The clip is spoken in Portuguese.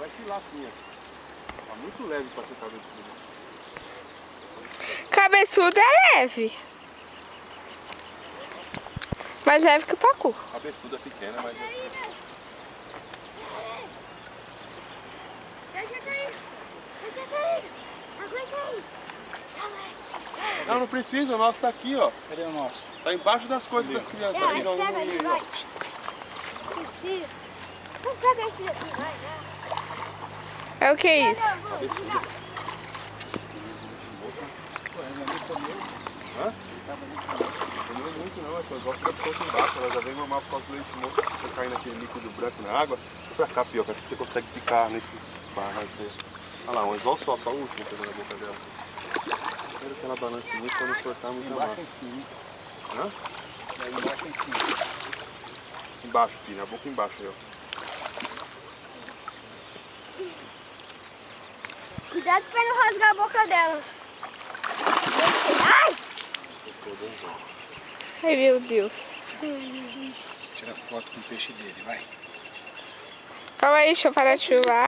Vai filatinha. Tá muito leve pra ser cabeçudo. Cabeçudo é leve. Mais leve que o pacu. Cabeçuda pequena, mas é... Não, não precisa, o nosso tá aqui, ó. Cadê o nosso? Tá embaixo das coisas das crianças aí, não. Vamos pegar esse daqui, vai. É o que é isso? Cabeçuda. Hã? Não é muito não, é que eu gosto da pouco embaixo, ela já vem normal por causa do leite moço, se você cair naquele líquido branco na água. Vem pra cá, Pioca, acho que você consegue ficar nesse barro aqui. Olha lá, um anzol só o último pegando na boca dela. Espero que ela balance muito pra não soltar muito a massa. Hã? Embaixo em cima. Embaixo, filho, a boca embaixo aí, ó. Cuidado pra não rasgar a boca dela. Ai! Ai, meu Deus. Tira foto com o peixe dele, vai. Calma aí, deixa eu parar de chuvar.